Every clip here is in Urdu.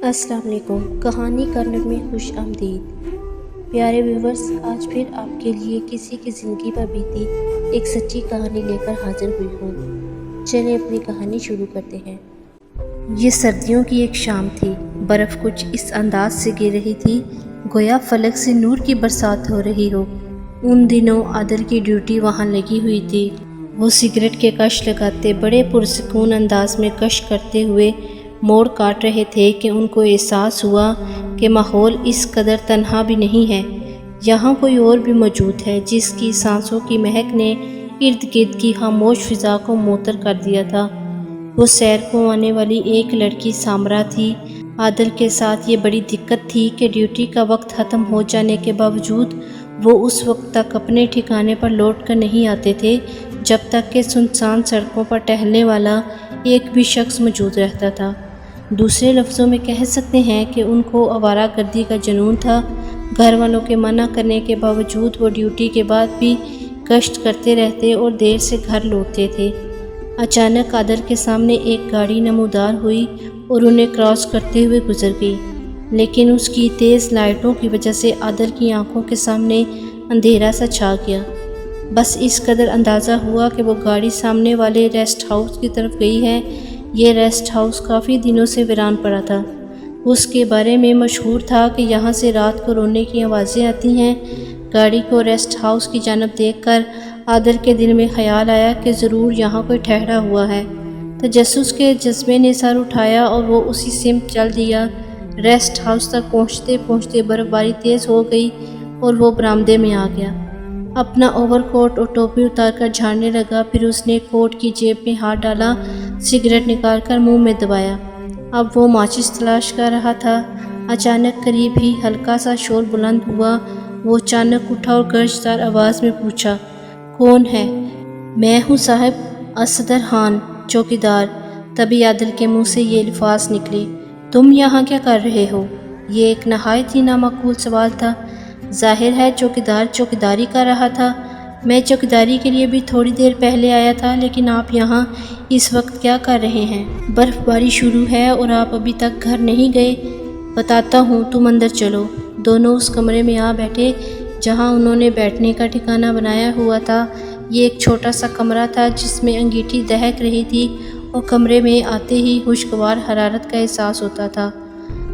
السلام علیکم۔ کہانی کارنر میں خوش آمدید۔ پیارے ویورز، آج پھر آپ کے لیے کسی کی زندگی پر بیتی ایک سچی کہانی لے کر حاضر ہوئی ہوں۔ چلیں اپنی کہانی شروع کرتے ہیں۔ یہ سردیوں کی ایک شام تھی۔ برف کچھ اس انداز سے گر رہی تھی گویا فلک سے نور کی برسات ہو رہی ہو۔ ان دنوں عادل کی ڈیوٹی وہاں لگی ہوئی تھی۔ وہ سگریٹ کے کش لگاتے بڑے پرسکون انداز میں کش کرتے ہوئے موڑ کاٹ رہے تھے کہ ان کو احساس ہوا کہ ماحول اس قدر تنہا بھی نہیں ہے، یہاں کوئی اور بھی موجود ہے جس کی سانسوں کی مہک نے ارد گرد کی خاموش فضا کو معطر کر دیا تھا۔ وہ سیر کو آنے والی ایک لڑکی سامرا تھی۔ عادل کے ساتھ یہ بڑی دقت تھی کہ ڈیوٹی کا وقت ختم ہو جانے کے باوجود وہ اس وقت تک اپنے ٹھکانے پر لوٹ کر نہیں آتے تھے جب تک کہ سنسان سڑکوں پر ٹہلنے والا ایک بھی شخص موجود رہتا تھا۔ دوسرے لفظوں میں کہہ سکتے ہیں کہ ان کو آوارہ گردی کا جنون تھا۔ گھر والوں کے منع کرنے کے باوجود وہ ڈیوٹی کے بعد بھی گشت کرتے رہتے اور دیر سے گھر لوٹتے تھے۔ اچانک عادل کے سامنے ایک گاڑی نمودار ہوئی اور انہیں کراس کرتے ہوئے گزر گئی، لیکن اس کی تیز لائٹوں کی وجہ سے عادل کی آنکھوں کے سامنے اندھیرا سا چھا گیا۔ بس اس قدر اندازہ ہوا کہ وہ گاڑی سامنے والے ریسٹ ہاؤس کی طرف گئی ہے۔ یہ ریسٹ ہاؤس کافی دنوں سے ویران پڑا تھا۔ اس کے بارے میں مشہور تھا کہ یہاں سے رات کو رونے کی آوازیں آتی ہیں۔ گاڑی کو ریسٹ ہاؤس کی جانب دیکھ کر عادل کے دل میں خیال آیا کہ ضرور یہاں کوئی ٹھہرا ہوا ہے۔ تجسس کے جذبے نے سر اٹھایا اور وہ اسی سمت چل دیا۔ ریسٹ ہاؤس تک پہنچتے پہنچتے برف باری تیز ہو گئی اور وہ برآمدے میں آ گیا۔ اپنا اوور کوٹ اور ٹوپی اتار کر جھاڑنے لگا، پھر اس نے کوٹ کی جیب میں ہاتھ ڈالا، سگریٹ نکال کر منہ میں دبایا۔ اب وہ ماچس تلاش کر رہا تھا۔ اچانک قریب ہی ہلکا سا شور بلند ہوا۔ وہ اچانک اٹھا اور گرجدار آواز میں پوچھا، کون ہے؟ میں ہوں صاحب، اصغر خان، چوکیدار۔ تبھی عادل کے منہ سے یہ الفاظ نکلے، تم یہاں کیا کر رہے ہو؟ یہ ایک نہایت ہی نامعقول سوال تھا۔ ظاہر ہے چوکیدار چوکیداری کر رہا تھا۔ میں چوکیداری کے لیے بھی تھوڑی دیر پہلے آیا تھا، لیکن آپ یہاں اس وقت کیا کر رہے ہیں؟ برف باری شروع ہے اور آپ ابھی تک گھر نہیں گئے؟ بتاتا ہوں، تم اندر چلو۔ دونوں اس کمرے میں آ بیٹھے جہاں انہوں نے بیٹھنے کا ٹھکانہ بنایا ہوا تھا۔ یہ ایک چھوٹا سا کمرہ تھا جس میں انگیٹھی دہک رہی تھی اور کمرے میں آتے ہی خوشگوار حرارت کا احساس ہوتا تھا۔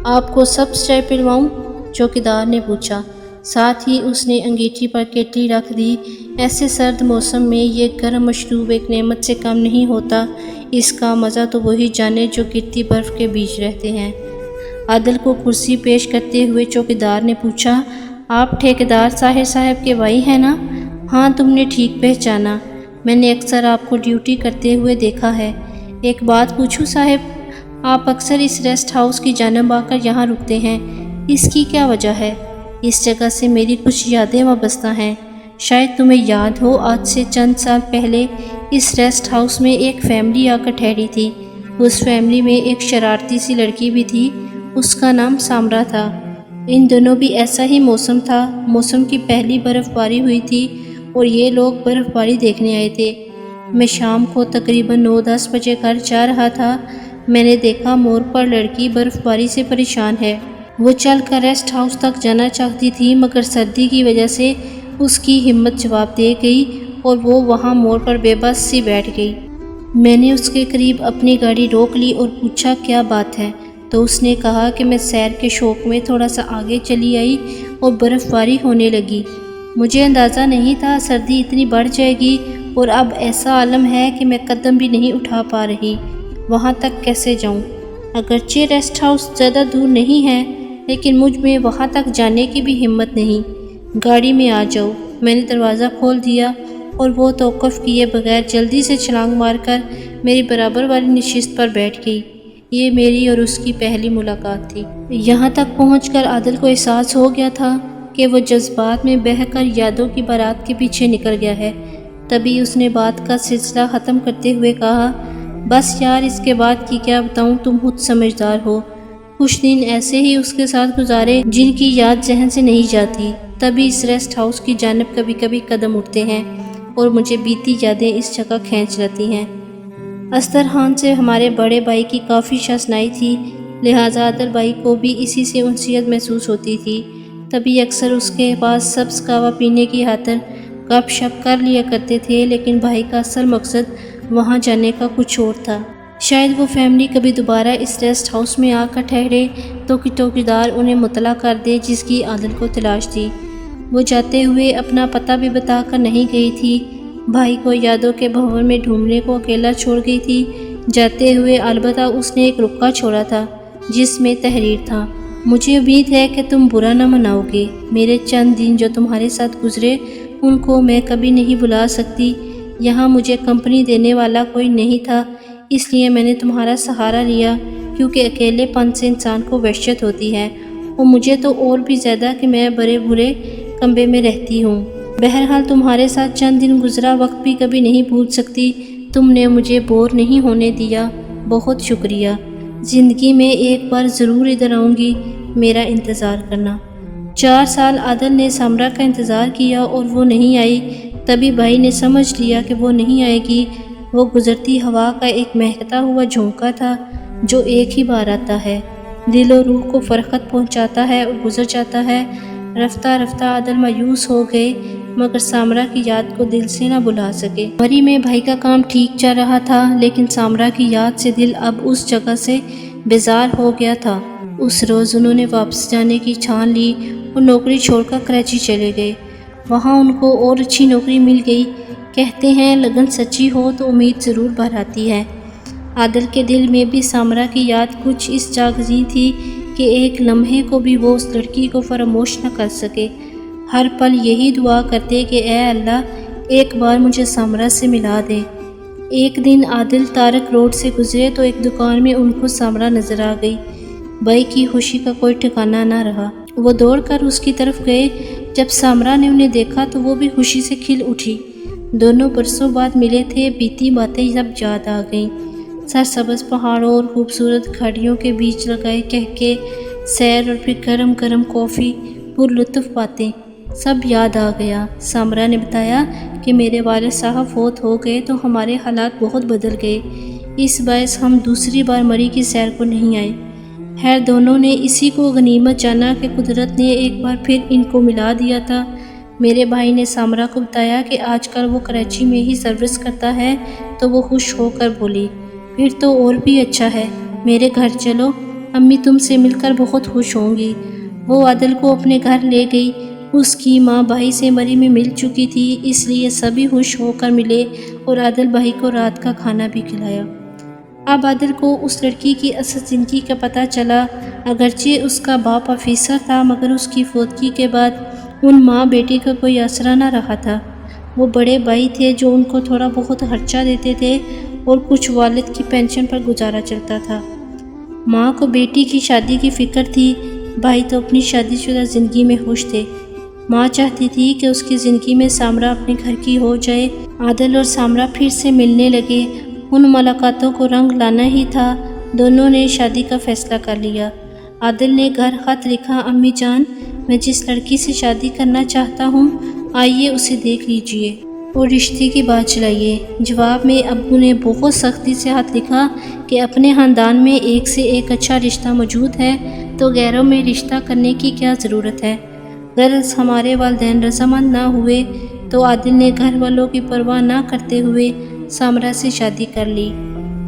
آپ کو سبز چائے پلواؤں؟ چوکیدار نے پوچھا۔ ساتھ ہی اس نے انگیٹھی پر کیٹلی رکھ دی۔ ایسے سرد موسم میں یہ گرم مشروب ایک نعمت سے کم نہیں ہوتا۔ اس کا مزہ تو وہی جانے جو گرتی برف کے بیچ رہتے ہیں۔ عادل کو کرسی پیش کرتے ہوئے چوکیدار نے پوچھا، آپ ٹھیکیدار طاہر صاحب کے بھائی ہیں نا؟ ہاں، تم نے ٹھیک پہچانا، میں نے اکثر آپ کو ڈیوٹی کرتے ہوئے دیکھا ہے۔ ایک بات پوچھوں صاحب، آپ اکثر اس ریسٹ ہاؤس کی جانب آ کر یہاں رکتے ہیں، اس کی کیا وجہ ہے؟ اس جگہ سے میری کچھ یادیں وابستہ ہیں۔ شاید تمہیں یاد ہو، آج سے چند سال پہلے اس ریسٹ ہاؤس میں ایک فیملی آ کر ٹھہری تھی۔ اس فیملی میں ایک شرارتی سی لڑکی بھی تھی، اس کا نام سامرا تھا۔ ان دنوں بھی ایسا ہی موسم تھا، موسم کی پہلی برف باری ہوئی تھی اور یہ لوگ برف باری دیکھنے آئے تھے۔ میں شام کو تقریباً 9-10 بجے گھر جا رہا تھا۔ میں نے دیکھا موڑ پر لڑکی برف باری سے پریشان ہے۔ وہ چل کر ریسٹ ہاؤس تک جانا چاہتی تھی، مگر سردی کی وجہ سے اس کی ہمت جواب دے گئی اور وہ وہاں موڑ پر بے بس سی بیٹھ گئی۔ میں نے اس کے قریب اپنی گاڑی روک لی اور پوچھا، کیا بات ہے؟ تو اس نے کہا کہ میں سیر کے شوق میں تھوڑا سا آگے چلی آئی اور برف باری ہونے لگی۔ مجھے اندازہ نہیں تھا سردی اتنی بڑھ جائے گی، اور اب ایسا عالم ہے کہ میں قدم بھی نہیں اٹھا پا رہی۔ وہاں تک کیسے جاؤں؟ اگرچہ ریسٹ ہاؤس زیادہ دور نہیں ہے، لیکن مجھ میں وہاں تک جانے کی بھی ہمت نہیں۔ گاڑی میں آ جاؤ۔ میں نے دروازہ کھول دیا اور وہ توقف کیے بغیر جلدی سے چھلانگ مار کر میری برابر والی نشست پر بیٹھ گئی۔ یہ میری اور اس کی پہلی ملاقات تھی۔ یہاں تک پہنچ کر عادل کو احساس ہو گیا تھا کہ وہ جذبات میں بہہ کر یادوں کی بارات کے پیچھے نکل گیا ہے۔ تبھی اس نے بات کا سلسلہ ختم کرتے ہوئے کہا، بس یار، اس کے بعد کی کیا بتاؤں، تم خود سمجھدار ہو۔ کچھ دن ایسے ہی اس کے ساتھ گزارے جن کی یاد ذہن سے نہیں جاتی۔ تبھی اس ریسٹ ہاؤس کی جانب کبھی کبھی قدم اٹھتے ہیں اور مجھے بیتی یادیں اس جگہ کھینچ لیتی ہیں۔ اصغر خان سے ہمارے بڑے بھائی کی کافی شناخت تھی۔ لہٰذا عادل بھائی کو بھی اسی سے انسیت محسوس ہوتی تھی، تبھی اکثر اس کے پاس سبز قہوہ پینے کی خاطر گپ شپ کر لیا کرتے تھے، لیکن بھائی کا اصل مقصد وہاں جانے کا کچھ اور تھا۔ شاید وہ فیملی کبھی دوبارہ اس ریسٹ ہاؤس میں آ کر ٹھہرے تو چوکیدار انہیں مطلع کر دے جس کی عادل کو تلاش تھی۔ وہ جاتے ہوئے اپنا پتہ بھی بتا کر نہیں گئی تھی، بھائی کو یادوں کے بھنور میں ڈھونڈنے کو اکیلا چھوڑ گئی تھی۔ جاتے ہوئے البتہ اس نے ایک رکا چھوڑا تھا جس میں تحریر تھا: مجھے امید ہے کہ تم برا نہ مناؤ گے، میرے چند دن جو تمہارے ساتھ گزرے ان کو میں کبھی نہیں بھلا سکتی۔ یہاں مجھے کمپنی دینے والا کوئی نہیں تھا، اس لیے میں نے تمہارا سہارا لیا، کیونکہ اکیلے پن سے انسان کو وحشت ہوتی ہے، اور مجھے تو اور بھی زیادہ کہ میں بڑے برے کمبے میں رہتی ہوں۔ بہرحال تمہارے ساتھ چند دن گزرا وقت بھی کبھی نہیں بھول سکتی، تم نے مجھے بور نہیں ہونے دیا، بہت شکریہ۔ زندگی میں ایک بار ضرور ادھر آؤں گی، میرا انتظار کرنا۔ 4 سال عادل نے سامرا کا انتظار کیا اور وہ نہیں آئی۔ تبھی بھائی نے سمجھ لیا کہ وہ نہیں آئے گی۔ وہ گزرتی ہوا کا ایک مہکتا ہوا جھونکا تھا جو ایک ہی بار آتا ہے، دل و روح کو فرحت پہنچاتا ہے اور گزر جاتا ہے۔ رفتہ رفتہ عادل مایوس ہو گئے، مگر سامرا کی یاد کو دل سے نہ بھلا سکے۔ مری میں بھائی کا کام ٹھیک چل رہا تھا، لیکن سامرا کی یاد سے دل اب اس جگہ سے بیزار ہو گیا تھا۔ اس روز انہوں نے واپس جانے کی ٹھان لی اور نوکری چھوڑ کر کراچی چلے گئے۔ وہاں ان کو اور اچھی نوکری مل گئی۔ کہتے ہیں لگن سچی ہو تو امید ضرور بھر آتی ہے۔ عادل کے دل میں بھی سامرا کی یاد کچھ اس جاگزی تھی کہ ایک لمحے کو بھی وہ اس لڑکی کو فراموش نہ کر سکے۔ ہر پل یہی دعا کرتے کہ اے اللہ ایک بار مجھے سامرا سے ملا دے۔ ایک دن عادل تارک روڈ سے گزرے تو ایک دکان میں ان کو سامرا نظر آ گئی۔ بھائی کی خوشی کا کوئی ٹھکانہ نہ رہا۔ وہ دوڑ کر اس کی طرف گئے۔ جب سامرا نے انہیں دیکھا تو وہ بھی خوشی سے کھل اٹھی۔ دونوں برسوں بعد ملے تھے، بیتی باتیں سب یاد آ گئیں۔ سرسبز پہاڑوں اور خوبصورت کھاڑیوں کے بیچ لگائے کہکے، سیر اور پھر گرم گرم کافی، پرلطف باتیں، سب یاد آ گیا۔ سامرا نے بتایا کہ میرے والد صاحب فوت ہو گئے تو ہمارے حالات بہت بدل گئے، اس باعث ہم دوسری بار مری کی سیر کو نہیں آئے۔ خیر دونوں نے اسی کو غنیمت جانا کہ قدرت نے ایک بار پھر ان کو ملا دیا تھا۔ میرے بھائی نے سامرا کو بتایا کہ آج کل وہ کراچی میں ہی سروس کرتا ہے تو وہ خوش ہو کر بولی، پھر تو اور بھی اچھا ہے، میرے گھر چلو، امی تم سے مل کر بہت خوش ہوں گی۔ وہ عادل کو اپنے گھر لے گئی۔ اس کی ماں بھائی سے مری میں مل چکی تھی، اس لیے سبھی خوش ہو کر ملے اور عادل بھائی کو رات کا کھانا بھی کھلایا۔ اب عادل کو اس لڑکی کی اصل زندگی کا پتہ چلا۔ اگرچہ اس کا باپ آفیسر تھا، مگر اس کی فوتگی کے بعد ان ماں بیٹی کا کوئی آسرا نہ رہا تھا۔ وہ بڑے بھائی تھے جو ان کو تھوڑا بہت خرچہ دیتے تھے اور کچھ والد کی پینشن پر گزارا چلتا تھا۔ ماں کو بیٹی کی شادی کی فکر تھی، بھائی تو اپنی شادی شدہ زندگی میں خوش تھے۔ ماں چاہتی تھی کہ اس کی زندگی میں سامرا اپنے گھر کی ہو جائے۔ عادل اور سامرا پھر سے ملنے لگے، ان ملاقاتوں کو رنگ لانا ہی تھا۔ دونوں نے شادی کا فیصلہ کر لیا۔ عادل نے گھر خط لکھا، امی جان میں جس لڑکی سے شادی کرنا چاہتا ہوں آئیے اسے دیکھ لیجئے اور رشتے کی بات چلائیے۔ جواب میں ابو نے بہت سختی سے خط لکھا کہ اپنے خاندان میں ایک سے ایک اچھا رشتہ موجود ہے تو غیروں میں رشتہ کرنے کی کیا ضرورت ہے۔ غرض ہمارے والدین رضامند نہ ہوئے تو عادل نے گھر والوں کی پرواہ نہ کرتے ہوئے سامرا سے شادی کر لی۔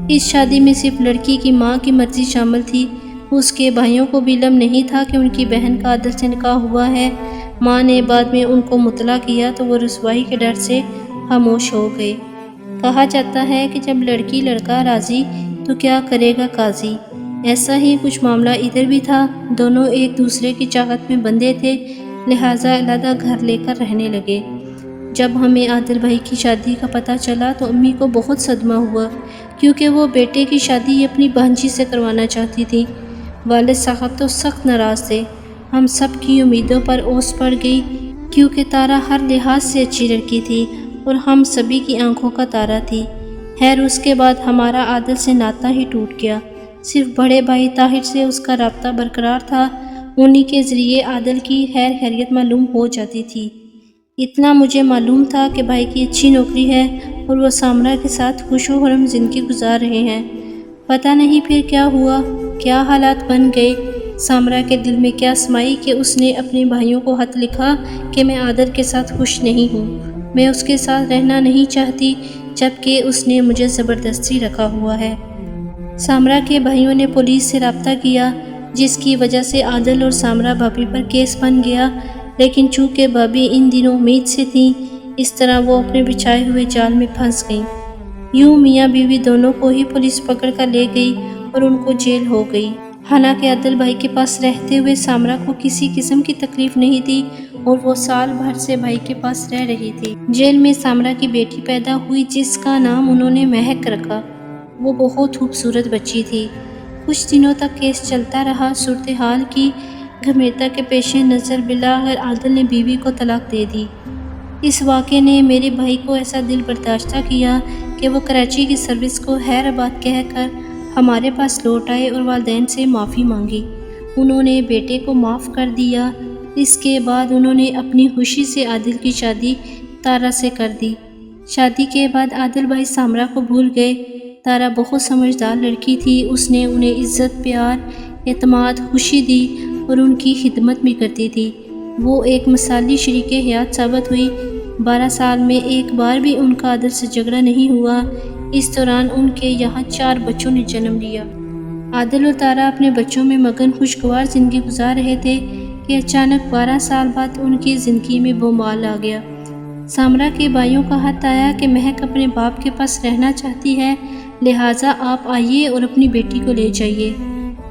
اس شادی میں صرف لڑکی کی ماں کی مرضی شامل تھی، اس کے بھائیوں کو بھی علم نہیں تھا کہ ان کی بہن کا عادل سے نکاح ہوا ہے۔ ماں نے بعد میں ان کو مطلع کیا تو وہ رسوائی کے ڈر سے خاموش ہو گئے۔ کہا جاتا ہے کہ جب لڑکی لڑکا راضی تو کیا کرے گا قاضی، ایسا ہی کچھ معاملہ ادھر بھی تھا۔ دونوں ایک دوسرے کی چاہت میں بندھے تھے، لہٰذا علیحدہ گھر لے کر رہنے لگے۔ جب ہمیں عادل بھائی کی شادی کا پتہ چلا تو امی کو بہت صدمہ ہوا، کیونکہ وہ بیٹے کی شادی اپنی بھانجی سے کروانا چاہتی تھی۔ والد صاحب تو سخت ناراض تھے۔ ہم سب کی امیدوں پر اوس پڑ گئی، کیونکہ تارا ہر لحاظ سے اچھی لڑکی تھی اور ہم سبھی کی آنکھوں کا تارا تھی۔ خیر اس کے بعد ہمارا عادل سے ناطہ ہی ٹوٹ گیا۔ صرف بڑے بھائی طاہر سے اس کا رابطہ برقرار تھا، انہی کے ذریعے عادل کی خیر خیریت معلوم ہو جاتی تھی۔ اتنا مجھے معلوم تھا کہ بھائی کی اچھی نوکری ہے اور وہ سامرا کے ساتھ خوش و خرم زندگی گزار رہے ہیں۔ پتہ نہیں پھر کیا ہوا، کیا حالات بن گئے۔ سامرا کے دل میں کیا سمائی کہ اس نے اپنے بھائیوں کو خط لکھا کہ میں عادل کے ساتھ خوش نہیں ہوں، میں اس کے ساتھ رہنا نہیں چاہتی، جبکہ اس نے مجھے زبردستی رکھا ہوا ہے۔ سامرا کے بھائیوں نے پولیس سے رابطہ کیا، جس کی وجہ سے عادل اور سامرا بھابھی پر کیس بن گیا، لیکن چونکہ بھابھی ان دنوں امید سے تھیں، اس طرح وہ اپنے بچھائے ہوئے جال میں پھنس گئیں۔ یوں میاں بیوی دونوں کو ہی پولیس پکڑ کر لے گئی اور ان کو جیل ہو گئی۔ حالانکہ عادل بھائی کے پاس رہتے ہوئے سامرا کو کسی قسم کی تکلیف نہیں تھی اور وہ سال بھر سے بھائی کے پاس رہ رہی تھی۔ جیل میں سامرا کی بیٹی پیدا ہوئی، جس کا نام انہوں نے مہک رکھا۔ وہ بہت خوبصورت بچی تھی۔ کچھ دنوں تک کیس چلتا رہا۔ صورتحال کی گمبھیرتا کے پیش نظر بالآخر عادل نے بیوی کو طلاق دے دی۔ اس واقعے نے میرے بھائی کو ایسا دل برداشتہ کیا کہ وہ کراچی کی سروس کو خیر آباد کہہ کر ہمارے پاس لوٹ آئے اور والدین سے معافی مانگی۔ انہوں نے بیٹے کو معاف کر دیا۔ اس کے بعد انہوں نے اپنی خوشی سے عادل کی شادی تارا سے کر دی۔ شادی کے بعد عادل بھائی سامرا کو بھول گئے۔ تارا بہت سمجھدار لڑکی تھی۔ اس نے انہیں عزت، پیار، اعتماد، خوشی دی اور ان کی خدمت بھی کرتی تھی۔ وہ ایک مثالی شریک حیات ثابت ہوئی۔ 12 سال میں ایک بار بھی ان کا عادل سے جھگڑا نہیں ہوا۔ اس دوران ان کے یہاں 4 بچوں نے جنم لیا۔ عادل اور تارا اپنے بچوں میں مگن خوشگوار زندگی گزار رہے تھے کہ اچانک 12 سال بعد ان کی زندگی میں بومال آ گیا۔ سامرا کے بھائیوں کا خط آیا کہ مہک اپنے باپ کے پاس رہنا چاہتی ہے، لہٰذا آپ آئیے اور اپنی بیٹی کو لے جائیے۔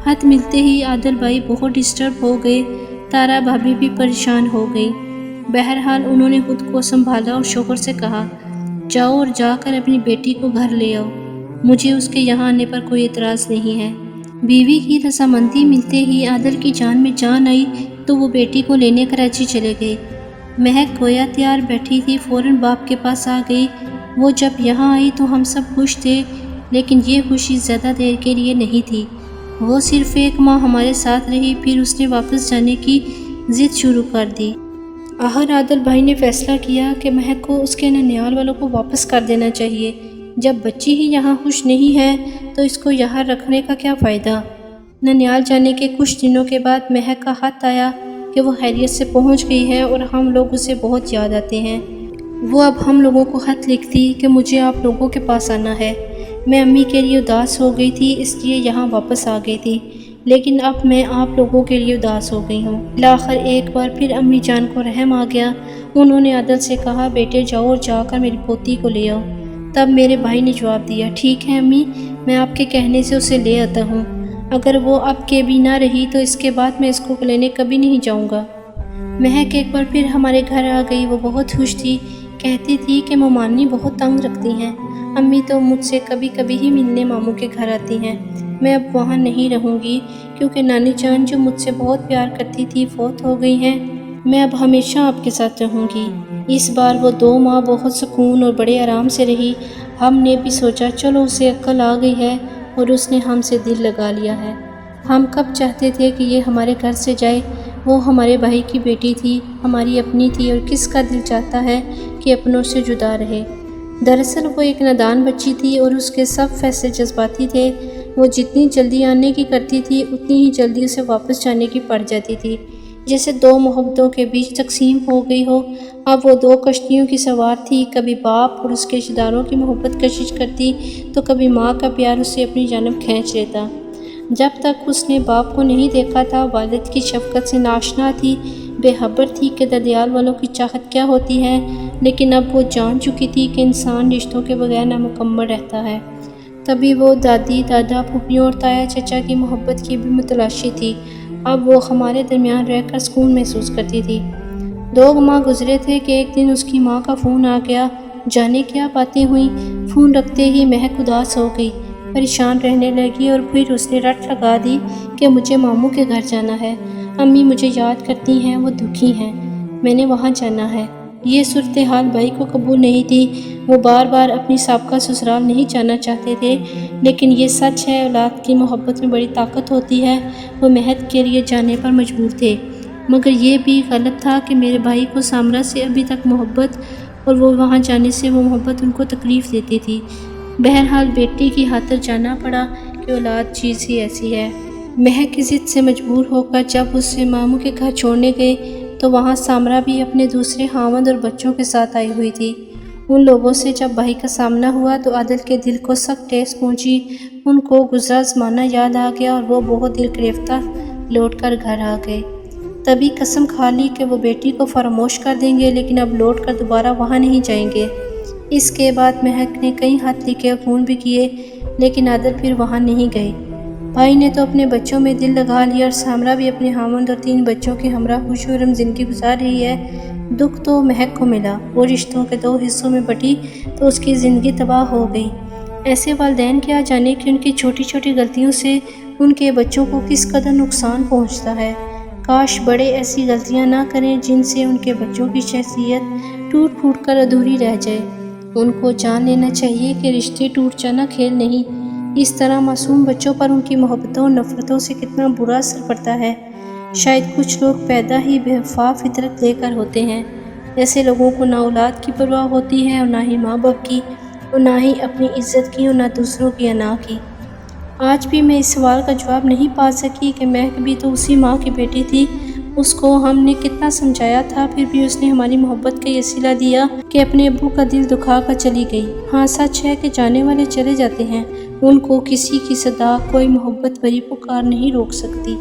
خط ملتے ہی عادل بھائی بہت ڈسٹرب ہو گئے۔ تارا بھابھی بھی پریشان ہو گئی۔ بہرحال انہوں نے خود کو سنبھالا اور شوہر سے کہا، جاؤ اور جا کر اپنی بیٹی کو گھر لے آؤ، مجھے اس کے یہاں آنے پر کوئی اعتراض نہیں ہے۔ بیوی کی رضامندی ملتے ہی عادل کی جان میں جان آئی تو وہ بیٹی کو لینے کراچی چلے گئے۔ مہک گویا تیار بیٹھی تھی، فوراً باپ کے پاس آ گئی۔ وہ جب یہاں آئی تو ہم سب خوش تھے، لیکن یہ خوشی زیادہ دیر کے لیے نہیں تھی۔ وہ صرف 1 ماہ ہمارے ساتھ رہی، پھر اس نے واپس جانے کی ضد شروع کر دی۔ آخر عادل بھائی نے فیصلہ کیا کہ مہک کو اس کے ننیال والوں کو واپس کر دینا چاہیے۔ جب بچی ہی یہاں خوش نہیں ہے تو اس کو یہاں رکھنے کا کیا فائدہ۔ ننیال جانے کے کچھ دنوں کے بعد مہک کا خط آیا کہ وہ خیریت سے پہنچ گئی ہے اور ہم لوگ اسے بہت یاد آتے ہیں۔ وہ اب ہم لوگوں کو خط لکھتی کہ مجھے آپ لوگوں کے پاس آنا ہے۔ میں امی کے لیے اداس ہو گئی تھی، اس لیے یہاں واپس آ گئی تھی، لیکن اب میں آپ لوگوں کے لیے اداس ہو گئی ہوں۔ بالآخر ایک بار پھر امی جان کو رحم آ گیا۔ انہوں نے عادل سے کہا، بیٹے جاؤ اور جا کر میری پوتی کو لے آؤ۔ تب میرے بھائی نے جواب دیا، ٹھیک ہے امی، میں آپ کے کہنے سے اسے لے آتا ہوں۔ اگر وہ اب کے بھی نہ رہی تو اس کے بعد میں اس کو لینے کبھی نہیں جاؤں گا۔ مہک ایک بار پھر ہمارے گھر آ گئی۔ وہ بہت خوش تھی، کہتی تھی کہ ممانی بہت تنگ رکھتی ہیں، امی تو مجھ سے کبھی کبھی ہی ملنے ماموں کے گھر آتی ہیں۔ میں اب وہاں نہیں رہوں گی کیونکہ نانی جان جو مجھ سے بہت پیار کرتی تھی فوت ہو گئی ہیں۔ میں اب ہمیشہ آپ کے ساتھ رہوں گی۔ اس بار وہ 2 ماہ بہت سکون اور بڑے آرام سے رہی۔ ہم نے بھی سوچا چلو اسے عقل آ گئی ہے اور اس نے ہم سے دل لگا لیا ہے۔ ہم کب چاہتے تھے کہ یہ ہمارے گھر سے جائے۔ وہ ہمارے بھائی کی بیٹی تھی، ہماری اپنی تھی، اور کس کا دل چاہتا ہے کہ اپنوں سے جدا رہے۔ دراصل وہ ایک نادان بچی تھی اور اس کے سب فیصلے جذباتی تھے۔ وہ جتنی جلدی آنے کی کرتی تھی اتنی ہی جلدی اسے واپس جانے کی پڑ جاتی تھی، جیسے 2 محبتوں کے بیچ تقسیم ہو گئی ہو۔ اب وہ 2 کشتیوں کی سوار تھی، کبھی باپ اور اس کے رشتہ داروں کی محبت کشش کرتی تو کبھی ماں کا پیار اسے اپنی جانب کھینچ لیتا۔ جب تک اس نے باپ کو نہیں دیکھا تھا والد کی شفقت سے ناشنا تھی، بے خبر تھی کہ ددیال والوں کی چاہت کیا ہوتی ہے، لیکن اب وہ جان چکی تھی کہ انسان رشتوں کے بغیر نامکمل رہتا ہے۔ تبھی وہ دادی، دادا، پھوپھیوں اور تایا چچا کی محبت کی بھی متلاشی تھی۔ اب وہ ہمارے درمیان رہ کر سکون محسوس کرتی تھی۔ 2 ماہ گزرے تھے کہ ایک دن اس کی ماں کا فون آ گیا۔ جانے کیا باتیں ہوئیں، فون رکھتے ہی مہک اداس ہو گئی، پریشان رہنے لگی اور پھر اس نے رٹ لگا دی کہ مجھے ماموں کے گھر جانا ہے، امی مجھے یاد کرتی ہیں، وہ دکھی ہیں، میں نے وہاں جانا ہے۔ یہ صورتحال بھائی کو قبول نہیں تھی۔ وہ بار بار اپنی سابقہ سسرال نہیں جانا چاہتے تھے، لیکن یہ سچ ہے اولاد کی محبت میں بڑی طاقت ہوتی ہے۔ وہ مہک کے لیے جانے پر مجبور تھے، مگر یہ بھی غلط تھا کہ میرے بھائی کو سامرا سے ابھی تک محبت اور وہ وہاں جانے سے وہ محبت ان کو تکلیف دیتی تھی۔ بہرحال بیٹی کی خاطر جانا پڑا کہ اولاد چیز ہی ایسی ہے۔ مہک کی ضد سے مجبور ہو کر جب اسے ماموں کے گھر چھوڑنے گئے تو وہاں سامرا بھی اپنے دوسرے خاوند اور بچوں کے ساتھ آئی ہوئی تھی۔ ان لوگوں سے جب بھائی کا سامنا ہوا تو عادل کے دل کو سخت ٹھیس پہنچی۔ ان کو گزرا زمانہ یاد آ گیا اور وہ بہت دل گرفتہ لوٹ کر گھر آ گئے۔ تبھی قسم کھا لی کہ وہ بیٹی کو فراموش کر دیں گے، لیکن اب لوٹ کر دوبارہ وہاں نہیں جائیں گے۔ اس کے بعد مہک نے کئی خط لکھے اور فون بھی کیے، لیکن عادل پھر وہاں نہیں گئے۔ بھائی نے تو اپنے بچوں میں دل لگا لیا اور سامرا بھی اپنے خاوند اور 3 بچوں کے ہمراہ خوش و رم زندگی گزار رہی ہے۔ دکھ تو مہک کو ملا، وہ رشتوں کے 2 حصوں میں بٹی تو اس کی زندگی تباہ ہو گئی۔ ایسے والدین کیا جانے کہ ان کی چھوٹی چھوٹی غلطیوں سے ان کے بچوں کو کس قدر نقصان پہنچتا ہے۔ کاش بڑے ایسی غلطیاں نہ کریں جن سے ان کے بچوں کی شخصیت ٹوٹ پھوٹ کر ادھوری رہ جائے۔ ان کو جان لینا چاہیے کہ رشتے ٹوٹ جانا کھیل نہیں، اس طرح معصوم بچوں پر ان کی محبتوں اور نفرتوں سے کتنا برا اثر پڑتا ہے۔ شاید کچھ لوگ پیدا ہی بے وفا فطرت لے کر ہوتے ہیں۔ ایسے لوگوں کو نہ اولاد کی پرواہ ہوتی ہے اور نہ ہی ماں باپ کی، اور نہ ہی اپنی عزت کی اور نہ دوسروں کی انا کی۔ آج بھی میں اس سوال کا جواب نہیں پا سکی کہ مہک بھی تو اسی ماں کی بیٹی تھی۔ اس کو ہم نے کتنا سمجھایا تھا، پھر بھی اس نے ہماری محبت کا یہ صلہ دیا کہ اپنے ابو کا دل دکھا کر چلی گئی۔ ہاں سچ ہے کہ جانے والے چلے جاتے ہیں، ان کو کسی کی صدا، کوئی محبت بھری پکار نہیں روک سکتی۔